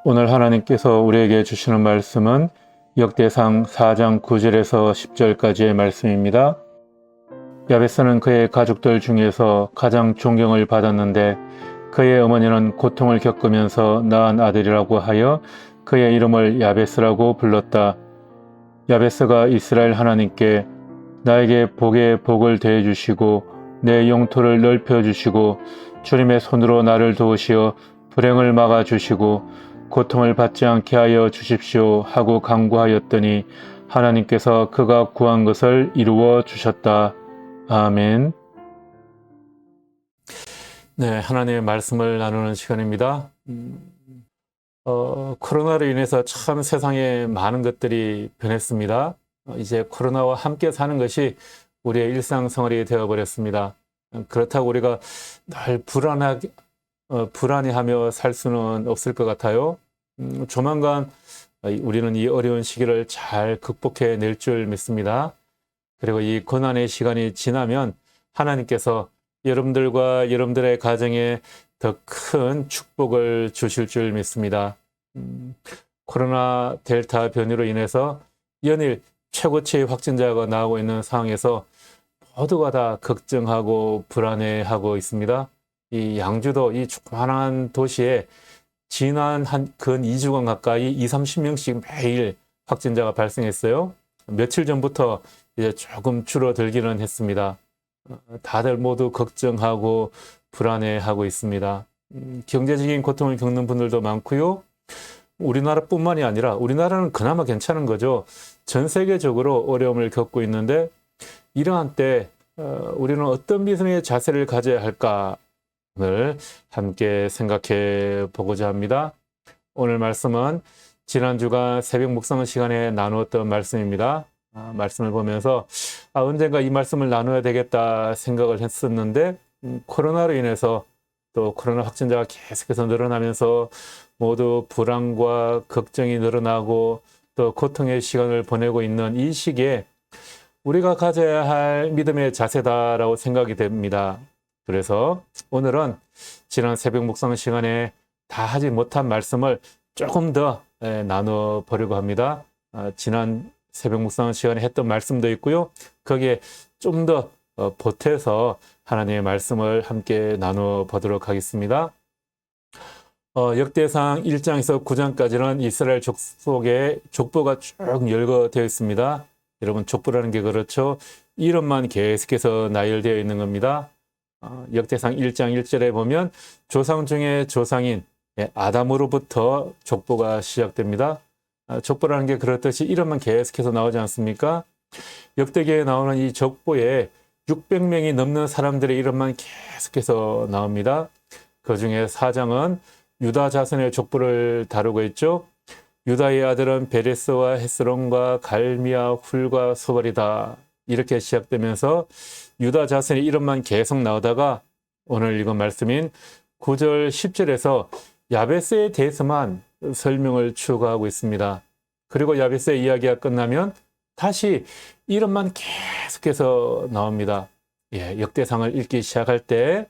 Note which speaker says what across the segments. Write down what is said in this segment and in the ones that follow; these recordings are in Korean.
Speaker 1: 오늘 하나님께서 우리에게 주시는 말씀은 역대상 4장 9절에서 10절까지의 말씀입니다. 야베스는 그의 가족들 중에서 가장 존경을 받았는데 그의 어머니는 고통을 겪으면서 낳은 아들이라고 하여 그의 이름을 야베스라고 불렀다. 야베스가 이스라엘 하나님께 나에게 복에 복을 더해 주시고 내 영토를 넓혀 주시고 주님의 손으로 나를 도우시어 불행을 막아 주시고 고통을 받지 않게 하여 주십시오 하고 간구하였더니 하나님께서 그가 구한 것을 이루어 주셨다. 아멘. 네, 하나님의 말씀을 나누는 시간입니다. 코로나로 인해서 참 세상에 많은 것들이 변했습니다. 이제 코로나와 함께 사는 것이 우리의 일상생활이 되어버렸습니다. 그렇다고 우리가 늘 불안해하며 살 수는 없을 것 같아요. 조만간 우리는 이 어려운 시기를 잘 극복해 낼 줄 믿습니다. 그리고 이 고난의 시간이 지나면 하나님께서 여러분들과 여러분들의 가정에 더 큰 축복을 주실 줄 믿습니다. 코로나 델타 변이로 인해서 연일 최고치의 확진자가 나오고 있는 상황에서 모두가 다 걱정하고 불안해하고 있습니다. 이 양주도 이 조그만한 도시에 지난 근 2주간 가까이 20-30명씩 매일 확진자가 발생했어요. 며칠 전부터 이제 조금 줄어들기는 했습니다. 다들 모두 걱정하고 불안해하고 있습니다. 경제적인 고통을 겪는 분들도 많고요. 우리나라뿐만이 아니라 우리나라는 그나마 괜찮은 거죠. 전 세계적으로 어려움을 겪고 있는데 이러한 때 우리는 어떤 믿음의 자세를 가져야 할까? 를 함께 생각해 보고자 합니다. 오늘 말씀은 지난주가 새벽 묵상 시간에 나누었던 말씀입니다. 말씀을 보면서 언젠가 이 말씀을 나눠야 되겠다 생각을 했었는데 코로나로 인해서 또 코로나 확진자가 계속해서 늘어나면서 모두 불안과 걱정이 늘어나고 또 고통의 시간을 보내고 있는 이 시기에 우리가 가져야 할 믿음의 자세다라고 생각이 됩니다. 그래서 오늘은 지난 새벽 묵상 시간에 다 하지 못한 말씀을 조금 더 나눠 보려고 합니다. 지난 새벽 묵상 시간에 했던 말씀도 있고요. 거기에 좀 더 보태서 하나님의 말씀을 함께 나눠 보도록 하겠습니다. 역대상 1장에서 9장까지는 이스라엘 족속의 족보가 쭉 열거되어 있습니다. 여러분 족보라는 게 그렇죠. 이름만 계속해서 나열되어 있는 겁니다. 역대상 1장 1절에 보면 조상 중에 조상인 아담으로부터 족보가 시작됩니다. 족보라는 게 그렇듯이 이름만 계속해서 나오지 않습니까? 역대기에 나오는 이 족보에 600명이 넘는 사람들의 이름만 계속해서 나옵니다. 그 중에 4장은 유다 자손의 족보를 다루고 있죠. 유다의 아들은 베레스와 헤스론과 갈미와 훌과 소발이다. 이렇게 시작되면서 유다 자손의 이름만 계속 나오다가 오늘 읽은 말씀인 9절 10절에서 야베스에 대해서만 설명을 추가하고 있습니다. 그리고 야베스의 이야기가 끝나면 다시 이름만 계속해서 나옵니다. 역대상을 읽기 시작할 때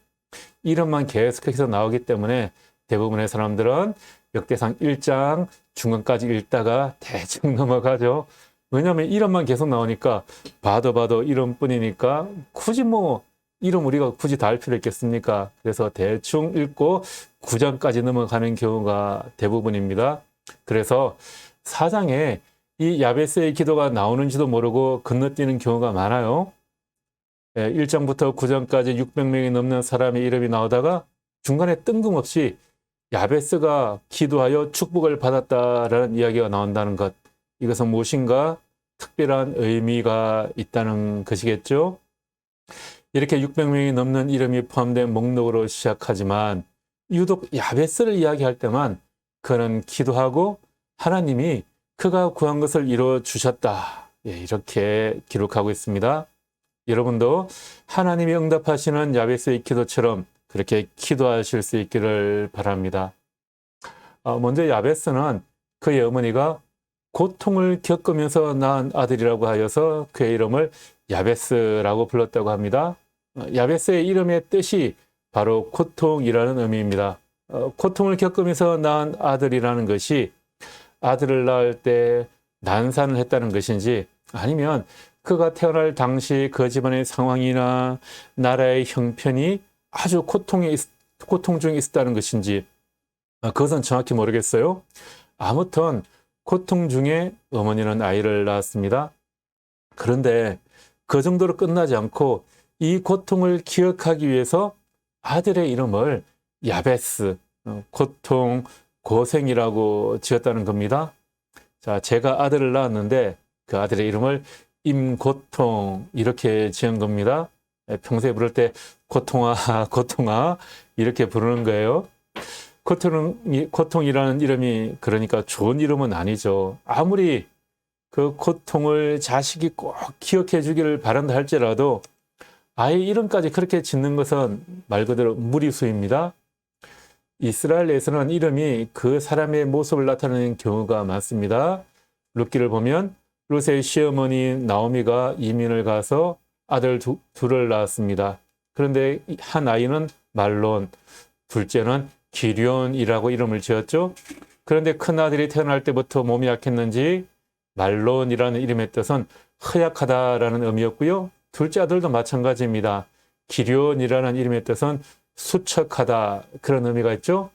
Speaker 1: 이름만 계속해서 나오기 때문에 대부분의 사람들은 역대상 1장 중간까지 읽다가 대충 넘어가죠. 왜냐하면 이름만 계속 나오니까 봐도 이름뿐이니까 굳이 이름 우리가 굳이 다 할 필요 있겠습니까? 그래서 대충 읽고 9장까지 넘어가는 경우가 대부분입니다. 그래서 4장에 이 야베스의 기도가 나오는지도 모르고 건너뛰는 경우가 많아요. 1장부터 9장까지 600명이 넘는 사람의 이름이 나오다가 중간에 뜬금없이 야베스가 기도하여 축복을 받았다라는 이야기가 나온다는 것. 이것은 무엇인가 특별한 의미가 있다는 것이겠죠. 이렇게 600명이 넘는 이름이 포함된 목록으로 시작하지만 유독 야베스를 이야기할 때만 그는 기도하고 하나님이 그가 구한 것을 이루어 주셨다. 이렇게 기록하고 있습니다. 여러분도 하나님이 응답하시는 야베스의 기도처럼 그렇게 기도하실 수 있기를 바랍니다. 먼저 야베스는 그의 어머니가 고통을 겪으면서 낳은 아들이라고 하여서 그의 이름을 야베스라고 불렀다고 합니다. 야베스의 이름의 뜻이 바로 고통이라는 의미입니다. 고통을 겪으면서 낳은 아들이라는 것이 아들을 낳을 때 난산을 했다는 것인지, 아니면 그가 태어날 당시 그 집안의 상황이나 나라의 형편이 아주 고통 중에 있었다는 것인지, 그것은 정확히 모르겠어요. 아무튼 고통 중에 어머니는 아이를 낳았습니다. 그런데 그 정도로 끝나지 않고 이 고통을 기억하기 위해서 아들의 이름을 야베스, 고통, 고생이라고 지었다는 겁니다. 자, 제가 아들을 낳았는데 그 아들의 이름을 임고통 이렇게 지은 겁니다. 평소에 부를 때 고통아, 고통아 이렇게 부르는 거예요. 고통이라는 이름이 그러니까 좋은 이름은 아니죠. 아무리 그 고통을 자식이 꼭 기억해 주기를 바란다 할지라도 아이 이름까지 그렇게 짓는 것은 말 그대로 무리수입니다. 이스라엘에서는 이름이 그 사람의 모습을 나타내는 경우가 많습니다. 룻기를 보면 룻의 시어머니 나오미가 이민을 가서 아들 둘을 낳았습니다. 그런데 한 아이는 말론, 둘째는 기럨이라고 이름을 지었죠. 그런데 큰 아들이 태어날 때부터 몸이 약했는지 말론이라는 이름의 뜻은 허약하다라는 의미였고요. 둘째 아들도 마찬가지입니다. 기럨이라는 이름의 뜻은 수척하다 그런 의미가 있죠.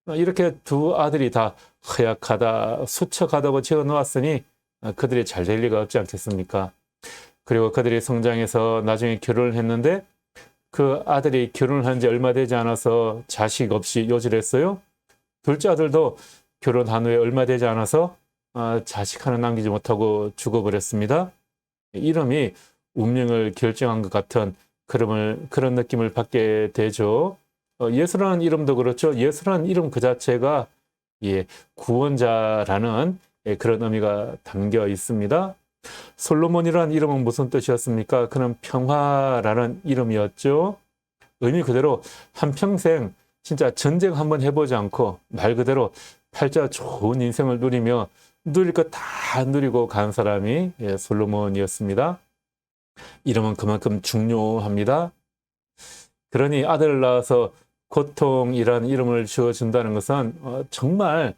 Speaker 1: 이렇게 두 아들이 다 허약하다, 수척하다고 지어 놓았으니 그들이 잘 될 리가 없지 않겠습니까? 그리고 그들이 성장해서 나중에 결혼을 했는데 그 아들이 결혼을 한 지 얼마 되지 않아서 자식 없이 요절했어요. 둘째 아들도 결혼한 후에 얼마 되지 않아서 자식 하나 남기지 못하고 죽어버렸습니다. 이름이 운명을 결정한 것 같은 그런 느낌을 받게 되죠. 예수라는 이름도 그렇죠. 예수라는 이름 그 자체가 구원자라는 그런 의미가 담겨 있습니다. 솔로몬이라는 이름은 무슨 뜻이었습니까? 그는 평화라는 이름이었죠. 의미 그대로 한평생 진짜 전쟁 한번 해보지 않고 말 그대로 팔자 좋은 인생을 누리며 누릴 것 다 누리고 간 사람이 솔로몬이었습니다. 이름은 그만큼 중요합니다. 그러니 아들을 낳아서 고통이라는 이름을 지어준다는 것은 정말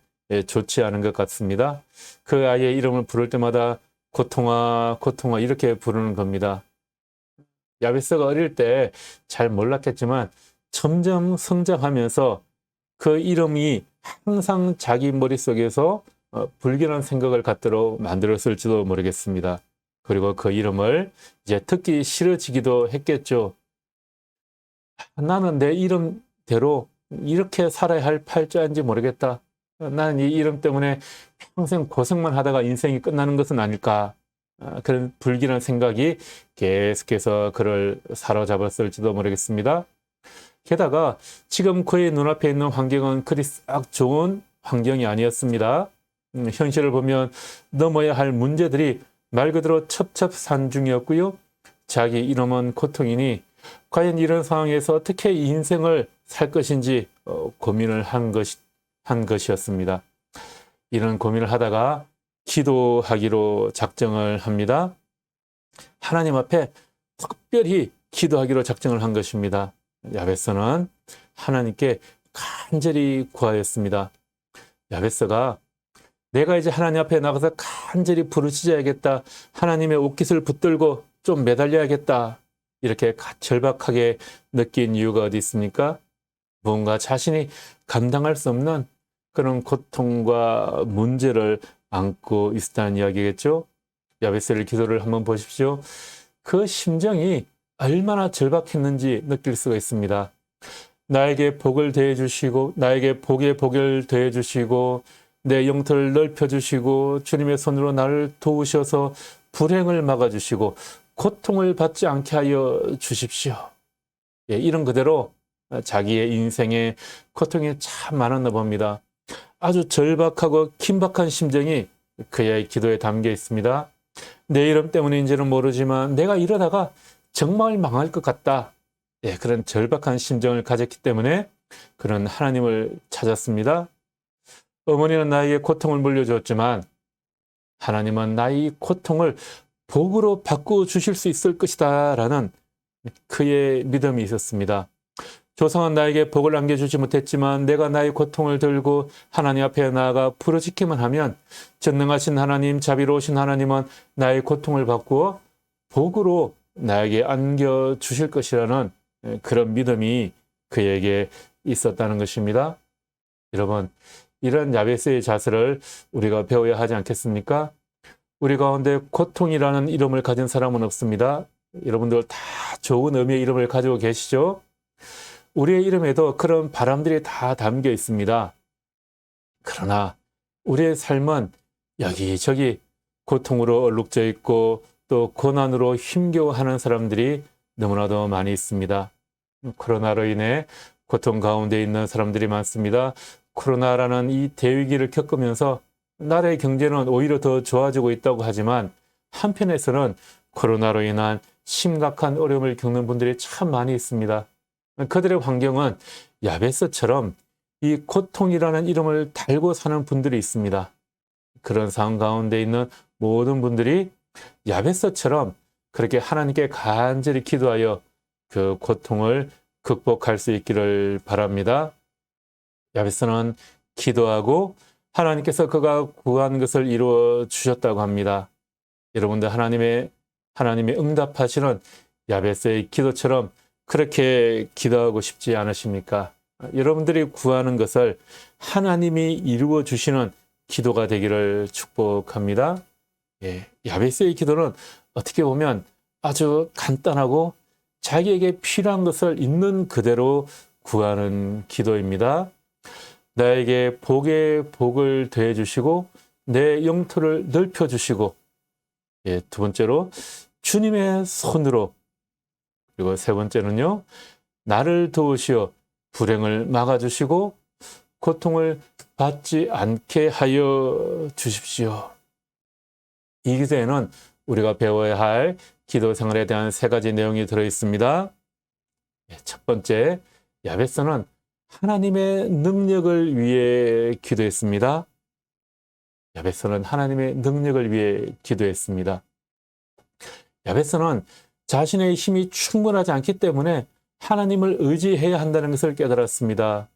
Speaker 1: 좋지 않은 것 같습니다. 그 아이의 이름을 부를 때마다 고통아, 고통아 이렇게 부르는 겁니다. 야베스가 어릴 때 잘 몰랐겠지만 점점 성장하면서 그 이름이 항상 자기 머릿속에서 불길한 생각을 갖도록 만들었을지도 모르겠습니다. 그리고 그 이름을 이제 듣기 싫어지기도 했겠죠. 나는 내 이름대로 이렇게 살아야 할 팔자인지 모르겠다. 나는 이 이름 때문에 평생 고생만 하다가 인생이 끝나는 것은 아닐까. 그런 불길한 생각이 계속해서 그를 사로잡았을지도 모르겠습니다. 게다가 지금 그의 눈앞에 있는 환경은 그리 싹 좋은 환경이 아니었습니다. 현실을 보면 넘어야 할 문제들이 말 그대로 첩첩산중이었고요. 자기 이름은 고통이니 과연 이런 상황에서 어떻게 인생을 살 것인지 고민을 한 것이었습니다. 이런 고민을 하다가 기도하기로 작정을 합니다. 하나님 앞에 특별히 기도하기로 작정을 한 것입니다. 야베스는 하나님께 간절히 구하였습니다. 야베스가 내가 이제 하나님 앞에 나가서 간절히 부르짖어야겠다. 하나님의 옷깃을 붙들고 좀 매달려야겠다. 이렇게 절박하게 느낀 이유가 어디 있습니까? 뭔가 자신이 감당할 수 없는 그런 고통과 문제를 안고 있었다는 이야기겠죠. 야베스의 기도를 한번 보십시오. 그 심정이 얼마나 절박했는지 느낄 수가 있습니다. 나에게 복을 더해 주시고 나에게 복에 복을 더해 주시고 내 영토를 넓혀 주시고 주님의 손으로 나를 도우셔서 불행을 막아 주시고 고통을 받지 않게 하여 주십시오. 이런 그대로 자기의 인생에 고통이 참 많았나 봅니다. 아주 절박하고 긴박한 심정이 그의 기도에 담겨 있습니다. 내 이름 때문인지는 모르지만 내가 이러다가 정말 망할 것 같다. 그런 절박한 심정을 가졌기 때문에 그는 하나님을 찾았습니다. 어머니는 나에게 고통을 물려주었지만 하나님은 나의 고통을 복으로 바꾸어 주실 수 있을 것이다 라는 그의 믿음이 있었습니다. 조상은 나에게 복을 안겨주지 못했지만 내가 나의 고통을 들고 하나님 앞에 나아가 부르짖기만 하면 전능하신 하나님, 자비로우신 하나님은 나의 고통을 바꾸어 복으로 나에게 안겨주실 것이라는 그런 믿음이 그에게 있었다는 것입니다. 여러분, 이런 야베스의 자세를 우리가 배워야 하지 않겠습니까? 우리 가운데 고통이라는 이름을 가진 사람은 없습니다. 여러분들 다 좋은 의미의 이름을 가지고 계시죠? 우리의 이름에도 그런 바람들이 다 담겨 있습니다. 그러나 우리의 삶은 여기저기 고통으로 얼룩져 있고 또 고난으로 힘겨워하는 사람들이 너무나도 많이 있습니다. 코로나로 인해 고통 가운데 있는 사람들이 많습니다. 코로나라는 이 대위기를 겪으면서 나라의 경제는 오히려 더 좋아지고 있다고 하지만 한편에서는 코로나로 인한 심각한 어려움을 겪는 분들이 참 많이 있습니다. 그들의 환경은 야베스처럼 이 고통이라는 이름을 달고 사는 분들이 있습니다. 그런 상황 가운데 있는 모든 분들이 야베스처럼 그렇게 하나님께 간절히 기도하여 그 고통을 극복할 수 있기를 바랍니다. 야베스는 기도하고 하나님께서 그가 구한 것을 이루어 주셨다고 합니다. 여러분들 하나님의 응답하시는 야베스의 기도처럼 그렇게 기도하고 싶지 않으십니까? 여러분들이 구하는 것을 하나님이 이루어 주시는 기도가 되기를 축복합니다. 야베스의 기도는 어떻게 보면 아주 간단하고 자기에게 필요한 것을 있는 그대로 구하는 기도입니다. 나에게 복의 복을 더해 주시고 내 영토를 넓혀 주시고, 두 번째로 주님의 손으로, 그리고 세 번째는요, 나를 도우시어 불행을 막아주시고 고통을 받지 않게 하여 주십시오. 이 기도에는 우리가 배워야 할 기도 생활에 대한 세 가지 내용이 들어있습니다. 첫 번째, 야베스는 하나님의 능력을 위해 기도했습니다. 야베스는 하나님의 능력을 위해 기도했습니다. 야베스는 자신의 힘이 충분하지 않기 때문에 하나님을 의지해야 한다는 것을 깨달았습니다.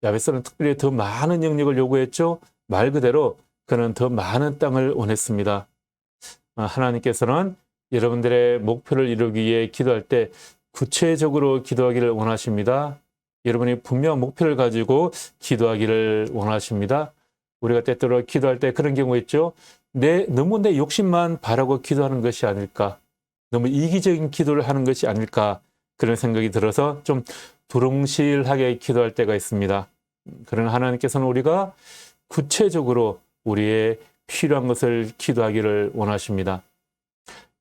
Speaker 1: 야베스는 특별히 더 많은 영역을 요구했죠. 말 그대로 그는 더 많은 땅을 원했습니다. 하나님께서는 여러분들의 목표를 이루기 위해 기도할 때 구체적으로 기도하기를 원하십니다. 여러분이 분명한 목표를 가지고 기도하기를 원하십니다. 우리가 때때로 기도할 때 그런 경우 있죠. 너무 내 욕심만 바라고 기도하는 것이 아닐까, 너무 이기적인 기도를 하는 것이 아닐까, 그런 생각이 들어서 좀 두렁실하게 기도할 때가 있습니다. 그러나 하나님께서는 우리가 구체적으로 우리의 필요한 것을 기도하기를 원하십니다.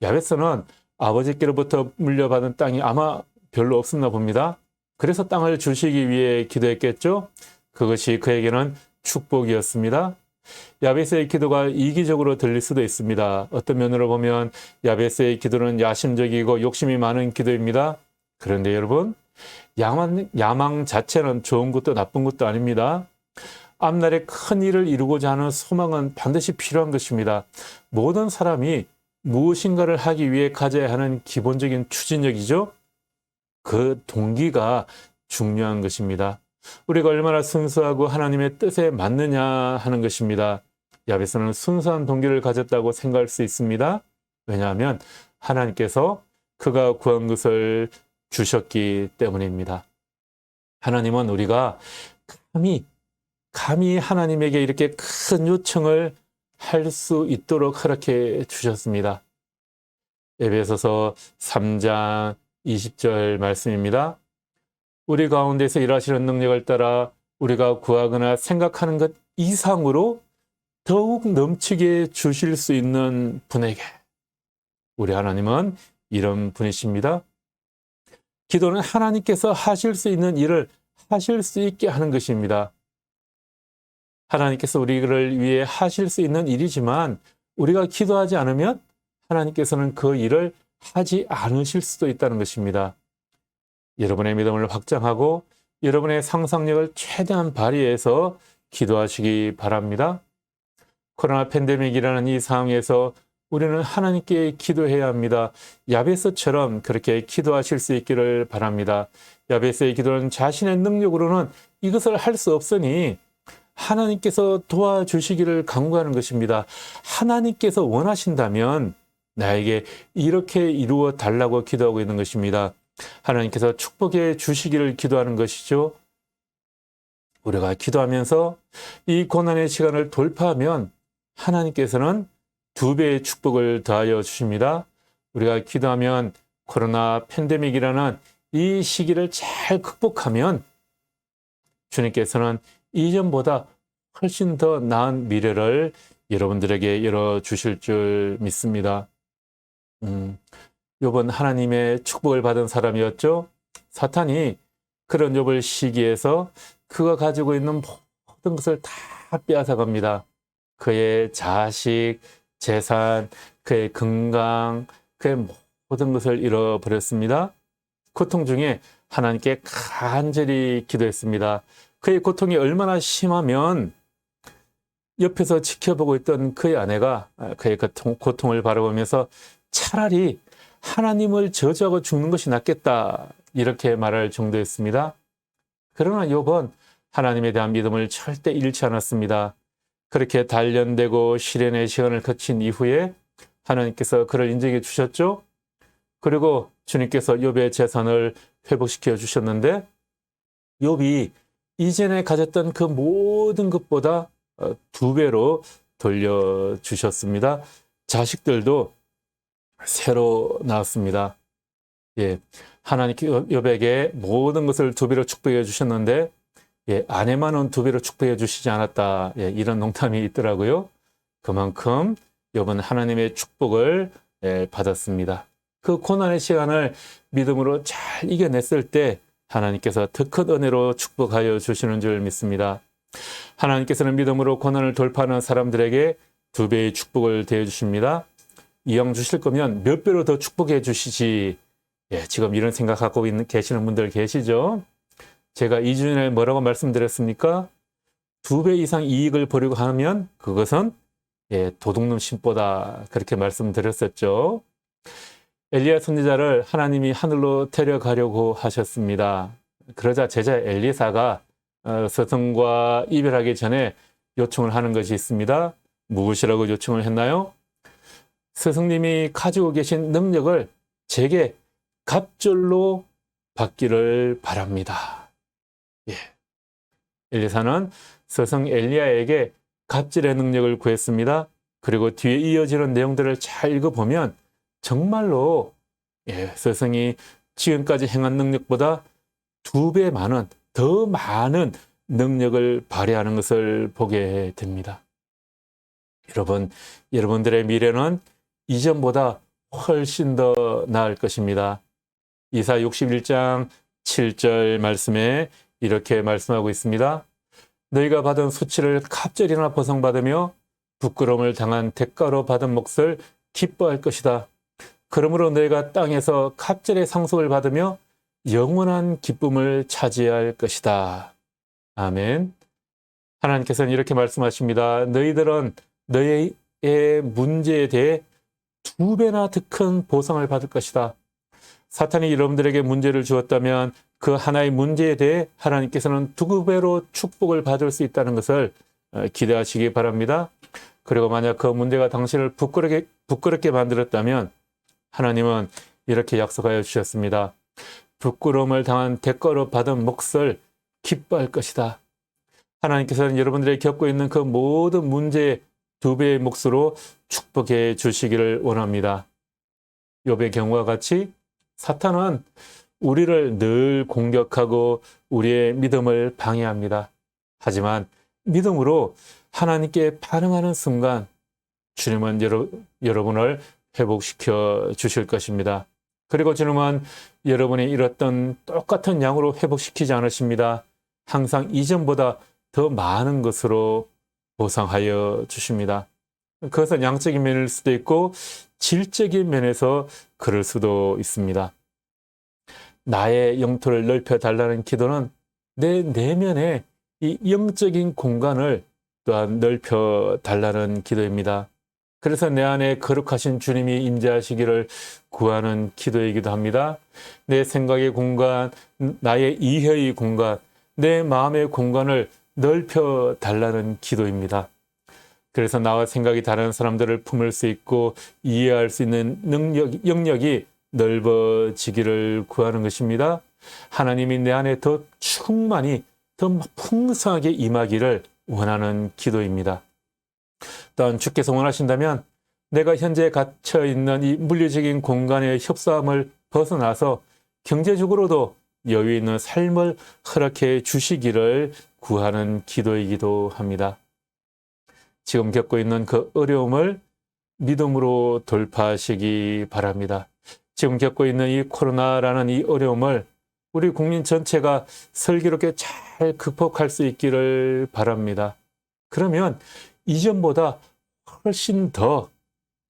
Speaker 1: 야베스는 아버지께로부터 물려받은 땅이 아마 별로 없었나 봅니다. 그래서 땅을 주시기 위해 기도했겠죠. 그것이 그에게는 축복이었습니다. 야베스의 기도가 이기적으로 들릴 수도 있습니다. 어떤 면으로 보면 야베스의 기도는 야심적이고 욕심이 많은 기도입니다. 그런데 여러분, 야망 자체는 좋은 것도 나쁜 것도 아닙니다. 앞날에 큰 일을 이루고자 하는 소망은 반드시 필요한 것입니다. 모든 사람이 무엇인가를 하기 위해 가져야 하는 기본적인 추진력이죠. 그 동기가 중요한 것입니다. 우리가 얼마나 순수하고 하나님의 뜻에 맞느냐 하는 것입니다. 야베스는 순수한 동기를 가졌다고 생각할 수 있습니다. 왜냐하면 하나님께서 그가 구한 것을 주셨기 때문입니다. 하나님은 우리가 감히 하나님에게 이렇게 큰 요청을 할 수 있도록 허락해 주셨습니다. 에베소서 3장 20절 말씀입니다. 우리 가운데서 일하시는 능력을 따라 우리가 구하거나 생각하는 것 이상으로 더욱 넘치게 주실 수 있는 분에게, 우리 하나님은 이런 분이십니다. 기도는 하나님께서 하실 수 있는 일을 하실 수 있게 하는 것입니다. 하나님께서 우리를 위해 하실 수 있는 일이지만 우리가 기도하지 않으면 하나님께서는 그 일을 하지 않으실 수도 있다는 것입니다. 여러분의 믿음을 확장하고 여러분의 상상력을 최대한 발휘해서 기도하시기 바랍니다. 코로나 팬데믹이라는 이 상황에서 우리는 하나님께 기도해야 합니다. 야베스처럼 그렇게 기도하실 수 있기를 바랍니다. 야베스의 기도는 자신의 능력으로는 이것을 할 수 없으니 하나님께서 도와주시기를 간구하는 것입니다. 하나님께서 원하신다면 나에게 이렇게 이루어 달라고 기도하고 있는 것입니다. 하나님께서 축복해 주시기를 기도하는 것이죠. 우리가 기도하면서 이 고난의 시간을 돌파하면 하나님께서는 2배의 축복을 더하여 주십니다. 우리가 기도하면 코로나 팬데믹이라는 이 시기를 잘 극복하면 주님께서는 이전보다 훨씬 더 나은 미래를 여러분들에게 열어주실 줄 믿습니다. 욥은 하나님의 축복을 받은 사람이었죠. 사탄이 그런 욥을 시기해서 그가 가지고 있는 모든 것을 다 빼앗아갑니다. 그의 자식, 재산, 그의 건강, 그의 모든 것을 잃어버렸습니다. 고통 중에 하나님께 간절히 기도했습니다. 그의 고통이 얼마나 심하면 옆에서 지켜보고 있던 그의 아내가 그의 고통을 바라보면서 차라리 하나님을 저주하고 죽는 것이 낫겠다 이렇게 말할 정도였습니다. 그러나 욥은 하나님에 대한 믿음을 절대 잃지 않았습니다. 그렇게 단련되고 시련의 시간을 거친 이후에 하나님께서 그를 인정해 주셨죠. 그리고 주님께서 욥의 재산을 회복시켜 주셨는데 욥이 이전에 가졌던 그 모든 것보다 2배로 돌려주셨습니다. 자식들도 새로 낳았습니다. 예, 하나님께 욥에게 모든 것을 2배로 축복해 주셨는데 아내만은 2배로 축복해 주시지 않았다. 이런 농담이 있더라고요. 그만큼 욥은 하나님의 축복을 받았습니다. 그 고난의 시간을 믿음으로 잘 이겨냈을 때 하나님께서 더 큰 은혜로 축복하여 주시는 줄 믿습니다. 하나님께서는 믿음으로 고난을 돌파하는 사람들에게 2배의 축복을 대해 주십니다. 이왕 주실 거면 몇 배로 더 축복해 주시지. 지금 이런 생각 갖고 계시는 분들 계시죠? 제가 2주 전에 뭐라고 말씀드렸습니까? 2배 이상 이익을 보려고 하면 그것은 도둑놈 심보다 그렇게 말씀드렸었죠. 엘리야 선지자를 하나님이 하늘로 데려가려고 하셨습니다. 그러자 제자 엘리사가 스승과 이별하기 전에 요청을 하는 것이 있습니다. 무엇이라고 요청을 했나요? 스승님이 가지고 계신 능력을 제게 갑절로 받기를 바랍니다. 엘리사는 스승 엘리야에게 갑절의 능력을 구했습니다. 그리고 뒤에 이어지는 내용들을 잘 읽어보면 정말로 스승이 지금까지 행한 능력보다 2배 많은, 더 많은 능력을 발휘하는 것을 보게 됩니다. 여러분들의 미래는 이전보다 훨씬 더 나을 것입니다. 이사 61장 7절 말씀에 이렇게 말씀하고 있습니다. 너희가 받은 수치를 갑절이나 보상받으며 부끄러움을 당한 대가로 받은 몫을 기뻐할 것이다. 그러므로 너희가 땅에서 갑절의 상속을 받으며 영원한 기쁨을 차지할 것이다. 아멘. 하나님께서는 이렇게 말씀하십니다. 너희들은 너희의 문제에 대해 2배나 더 큰 보상을 받을 것이다. 사탄이 여러분들에게 문제를 주었다면 그 하나의 문제에 대해 하나님께서는 2배로 축복을 받을 수 있다는 것을 기대하시기 바랍니다. 그리고 만약 그 문제가 당신을 부끄럽게 만들었다면 하나님은 이렇게 약속하여 주셨습니다. 부끄러움을 당한 대가로 받은 몫을 기뻐할 것이다. 하나님께서는 여러분들이 겪고 있는 그 모든 문제의 2배의 몫으로 축복해 주시기를 원합니다. 욥의 경우와 같이 사탄은 우리를 늘 공격하고 우리의 믿음을 방해합니다. 하지만 믿음으로 하나님께 반응하는 순간 주님은 여러분을 회복시켜 주실 것입니다. 그리고 주님은 여러분이 잃었던 똑같은 양으로 회복시키지 않으십니다. 항상 이전보다 더 많은 것으로 보상하여 주십니다. 그것은 양적인 면일 수도 있고 질적인 면에서 그럴 수도 있습니다. 나의 영토를 넓혀달라는 기도는 내 내면의 이 영적인 공간을 또한 넓혀달라는 기도입니다. 그래서 내 안에 거룩하신 주님이 임재하시기를 구하는 기도이기도 합니다. 내 생각의 공간, 나의 이해의 공간, 내 마음의 공간을 넓혀 달라는 기도입니다. 그래서 나와 생각이 다른 사람들을 품을 수 있고 이해할 수 있는 영역이 넓어지기를 구하는 것입니다. 하나님이 내 안에 더 충만히, 더 풍성하게 임하기를 원하는 기도입니다. 또한 주께서 원하신다면 내가 현재 갇혀 있는 이 물리적인 공간의 협소함을 벗어나서 경제적으로도 여유 있는 삶을 허락해 주시기를 구하는 기도이기도 합니다. 지금 겪고 있는 그 어려움을 믿음으로 돌파하시기 바랍니다. 지금 겪고 있는 이 코로나라는 이 어려움을 우리 국민 전체가 슬기롭게 잘 극복할 수 있기를 바랍니다. 그러면 이전보다 훨씬 더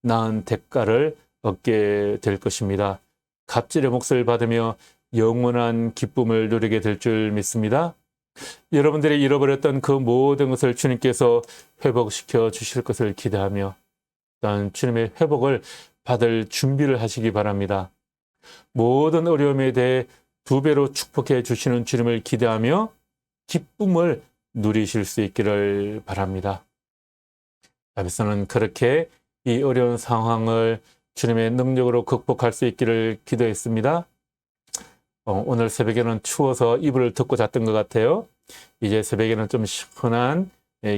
Speaker 1: 나은 대가를 얻게 될 것입니다. 갑질의 몫을 받으며 영원한 기쁨을 누리게 될 줄 믿습니다. 여러분들이 잃어버렸던 그 모든 것을 주님께서 회복시켜 주실 것을 기대하며 또한 주님의 회복을 받을 준비를 하시기 바랍니다. 모든 어려움에 대해 2배로 축복해 주시는 주님을 기대하며 기쁨을 누리실 수 있기를 바랍니다. 야베스는 그렇게 이 어려운 상황을 주님의 능력으로 극복할 수 있기를 기도했습니다. 오늘 새벽에는 추워서 이불을 덮고 잤던 것 같아요. 이제 새벽에는 좀 시원한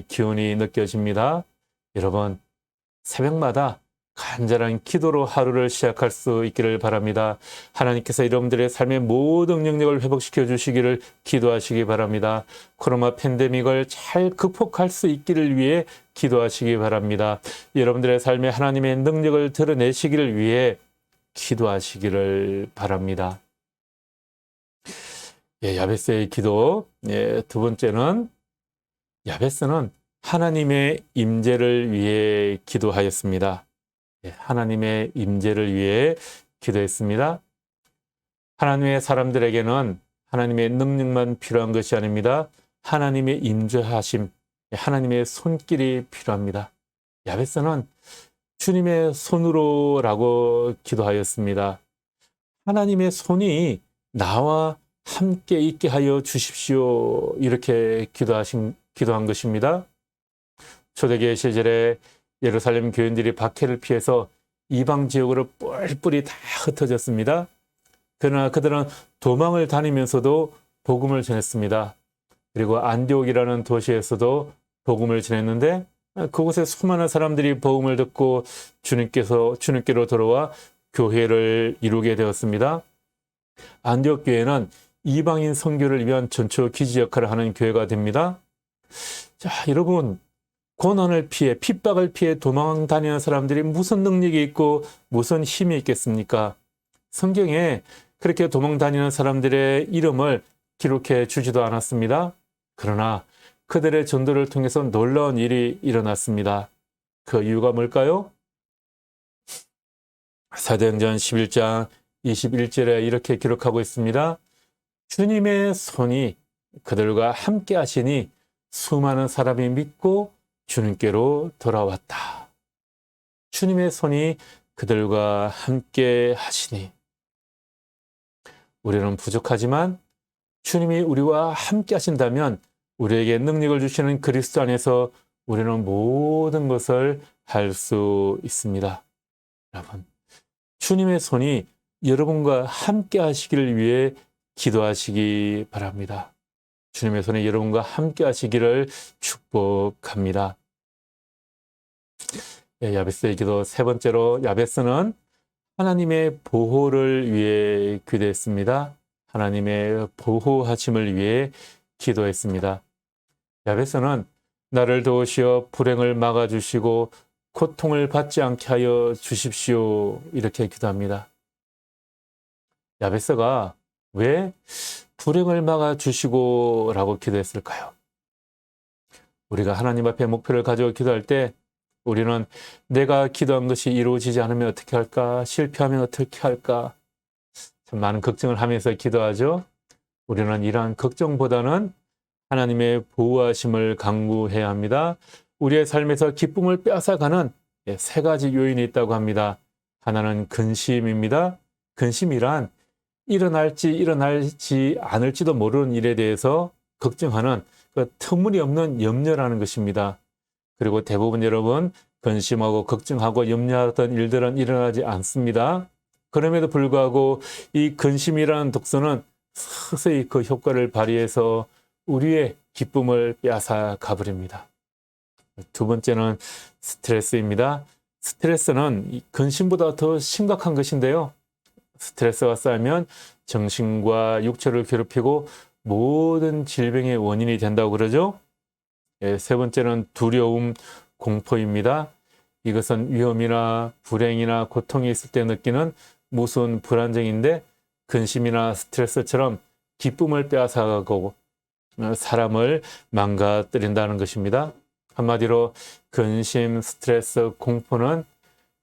Speaker 1: 기운이 느껴집니다. 여러분, 새벽마다 간절한 기도로 하루를 시작할 수 있기를 바랍니다. 하나님께서 여러분들의 삶의 모든 영역을 회복시켜 주시기를 기도하시기 바랍니다. 코로나 팬데믹을 잘 극복할 수 있기를 위해 기도하시기 바랍니다. 여러분들의 삶에 하나님의 능력을 드러내시기를 위해 기도하시기를 바랍니다. 야베스의 기도. 두 번째는 야베스는 하나님의 임재를 위해 기도하였습니다. 하나님의 임재를 위해 기도했습니다. 하나님의 사람들에게는 하나님의 능력만 필요한 것이 아닙니다. 하나님의 임재하심, 하나님의 손길이 필요합니다. 야베스는 주님의 손으로라고 기도하였습니다. 하나님의 손이 나와 함께 있게 하여 주십시오. 이렇게 기도한 것입니다. 초대교회 시절에 예루살렘 교인들이 박해를 피해서 이방 지역으로 뿔뿔이 다 흩어졌습니다. 그러나 그들은 도망을 다니면서도 복음을 전했습니다. 그리고 안디옥이라는 도시에서도 복음을 전했는데 그곳에 수많은 사람들이 복음을 듣고 주님께로 돌아와 교회를 이루게 되었습니다. 안디옥 교회는 이방인 선교를 위한 전초 기지 역할을 하는 교회가 됩니다. 자, 여러분, 고난을 피해 핍박을 피해 도망 다니는 사람들이 무슨 능력이 있고 무슨 힘이 있겠습니까? 성경에 그렇게 도망 다니는 사람들의 이름을 기록해 주지도 않았습니다. 그러나 그들의 전도를 통해서 놀라운 일이 일어났습니다. 그 이유가 뭘까요? 사도행전 11장 21절에 이렇게 기록하고 있습니다. 주님의 손이 그들과 함께 하시니 수많은 사람이 믿고 주님께로 돌아왔다. 주님의 손이 그들과 함께 하시니 우리는 부족하지만 주님이 우리와 함께 하신다면 우리에게 능력을 주시는 그리스도 안에서 우리는 모든 것을 할 수 있습니다. 여러분, 주님의 손이 여러분과 함께 하시기를 위해 기도하시기 바랍니다. 주님의 손이 여러분과 함께 하시기를 축복합니다. 야베스의 기도 세 번째로, 야베스는 하나님의 보호를 위해 기도했습니다. 하나님의 보호하심을 위해 기도했습니다. 야베스는 나를 도우시어 불행을 막아주시고 고통을 받지 않게 하여 주십시오. 이렇게 기도합니다. 야베스가 왜 불행을 막아주시고 라고 기도했을까요? 우리가 하나님 앞에 목표를 가지고 기도할 때 우리는 내가 기도한 것이 이루어지지 않으면 어떻게 할까? 실패하면 어떻게 할까? 참 많은 걱정을 하면서 기도하죠. 우리는 이러한 걱정보다는 하나님의 보호하심을 간구해야 합니다. 우리의 삶에서 기쁨을 빼앗아가는 세 가지 요인이 있다고 합니다. 하나는 근심입니다. 근심이란 일어날지 일어나지 않을지도 모르는 일에 대해서 걱정하는 그 터무니없는 염려라는 것입니다. 그리고 대부분 여러분 근심하고 걱정하고 염려하던 일들은 일어나지 않습니다. 그럼에도 불구하고 이 근심이라는 독소는 서서히 그 효과를 발휘해서 우리의 기쁨을 빼앗아 가버립니다. 두 번째는 스트레스입니다. 스트레스는 근심보다 더 심각한 것인데요. 스트레스가 쌓이면 정신과 육체를 괴롭히고 모든 질병의 원인이 된다고 그러죠. 세 번째는 두려움, 공포입니다. 이것은 위험이나 불행이나 고통이 있을 때 느끼는 무서운 불안정인데 근심이나 스트레스처럼 기쁨을 빼앗아가고 사람을 망가뜨린다는 것입니다. 한마디로 근심, 스트레스, 공포는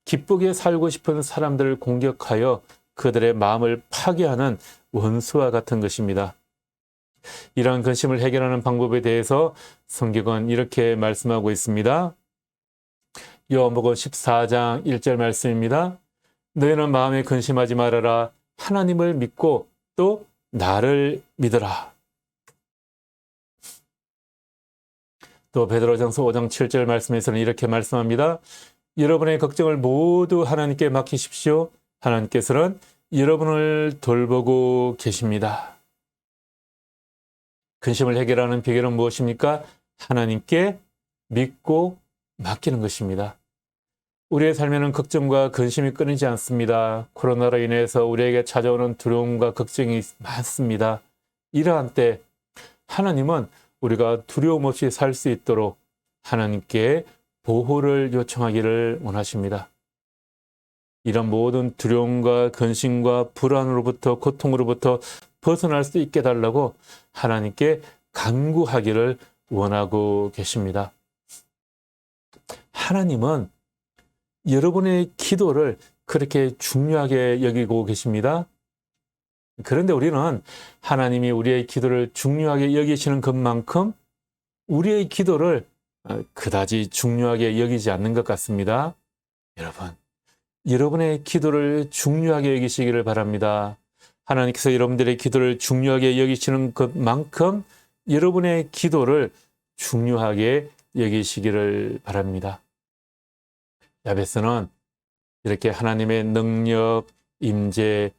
Speaker 1: 기쁘게 살고 싶은 사람들을 공격하여 그들의 마음을 파괴하는 원수와 같은 것입니다. 이러한 근심을 해결하는 방법에 대해서 성경은 이렇게 말씀하고 있습니다. 요한복음 14장 1절 말씀입니다. 너희는 마음에 근심하지 말아라. 하나님을 믿고 또 나를 믿어라. 또 베드로전서 5장 7절 말씀에서는 이렇게 말씀합니다. 여러분의 걱정을 모두 하나님께 맡기십시오. 하나님께서는 여러분을 돌보고 계십니다. 근심을 해결하는 비결은 무엇입니까? 하나님께 믿고 맡기는 것입니다. 우리의 삶에는 걱정과 근심이 끊이지 않습니다. 코로나로 인해서 우리에게 찾아오는 두려움과 걱정이 많습니다. 이러한 때 하나님은 우리가 두려움 없이 살 수 있도록 하나님께 보호를 요청하기를 원하십니다. 이런 모든 두려움과 근심과 불안으로부터 고통으로부터 벗어날 수 있게 달라고 하나님께 간구하기를 원하고 계십니다. 하나님은 여러분의 기도를 그렇게 중요하게 여기고 계십니다. 그런데 우리는 하나님이 우리의 기도를 중요하게 여기시는 것만큼 우리의 기도를 그다지 중요하게 여기지 않는 것 같습니다. 여러분의 기도를 중요하게 여기시기를 바랍니다. 하나님께서 여러분들의 기도를 중요하게 여기시는 것만큼 여러분의 기도를 중요하게 여기시기를 바랍니다. 야베스는 이렇게 하나님의 능력, 임재,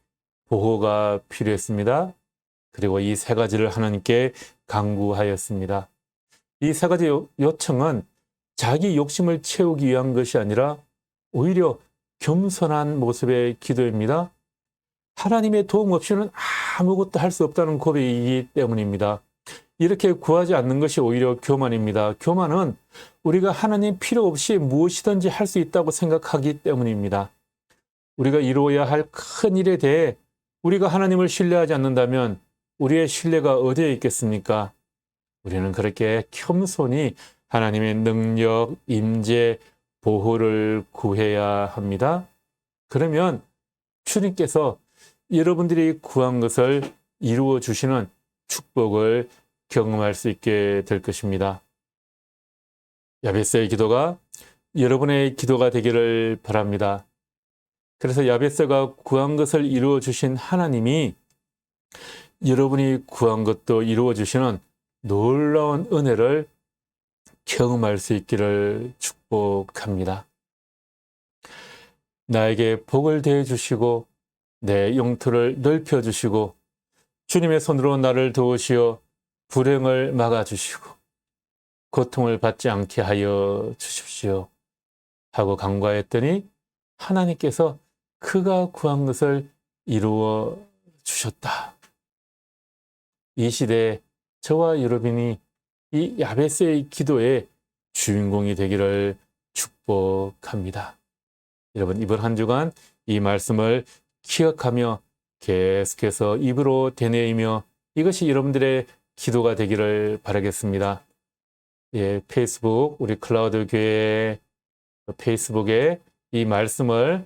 Speaker 1: 보호가 필요했습니다. 그리고 이 세 가지를 하나님께 간구하였습니다. 이 세 가지 요청은 자기 욕심을 채우기 위한 것이 아니라 오히려 겸손한 모습의 기도입니다. 하나님의 도움 없이는 아무것도 할 수 없다는 고백이기 때문입니다. 이렇게 구하지 않는 것이 오히려 교만입니다. 교만은 우리가 하나님 필요 없이 무엇이든지 할 수 있다고 생각하기 때문입니다. 우리가 이루어야 할 큰 일에 대해 우리가 하나님을 신뢰하지 않는다면 우리의 신뢰가 어디에 있겠습니까? 우리는 그렇게 겸손히 하나님의 능력, 임재, 보호를 구해야 합니다. 그러면 주님께서 여러분들이 구한 것을 이루어 주시는 축복을 경험할 수 있게 될 것입니다. 야베스의 기도가 여러분의 기도가 되기를 바랍니다. 그래서 야베스가 구한 것을 이루어 주신 하나님이 여러분이 구한 것도 이루어 주시는 놀라운 은혜를 경험할 수 있기를 축복합니다. 나에게 복을 대해 주시고 내 영토를 넓혀 주시고 주님의 손으로 나를 도우시어 불행을 막아 주시고 고통을 받지 않게 하여 주십시오 하고 간구하였더니 하나님께서 그가 구한 것을 이루어 주셨다. 이 시대에 저와 여러분이 이 야베스의 기도의 주인공이 되기를 축복합니다. 여러분 이번 한 주간 이 말씀을 기억하며 계속해서 입으로 되뇌이며 이것이 여러분들의 기도가 되기를 바라겠습니다. 페이스북 우리 클라우드 교회 페이스북에 이 말씀을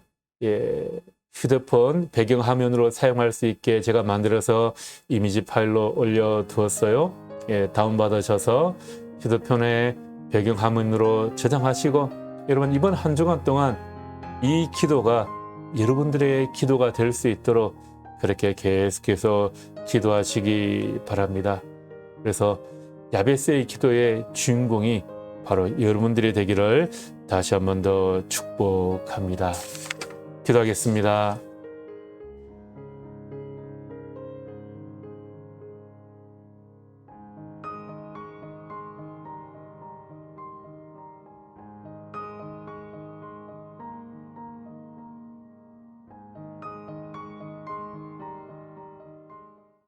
Speaker 1: 휴대폰 배경화면으로 사용할 수 있게 제가 만들어서 이미지 파일로 올려두었어요. 다운받으셔서 휴대폰에 배경화면으로 저장하시고 여러분 이번 한 주간 동안 이 기도가 여러분들의 기도가 될 수 있도록 그렇게 계속해서 기도하시기 바랍니다. 그래서 야베스의 기도의 주인공이 바로 여러분들이 되기를 다시 한 번 더 축복합니다. 기도하겠습니다.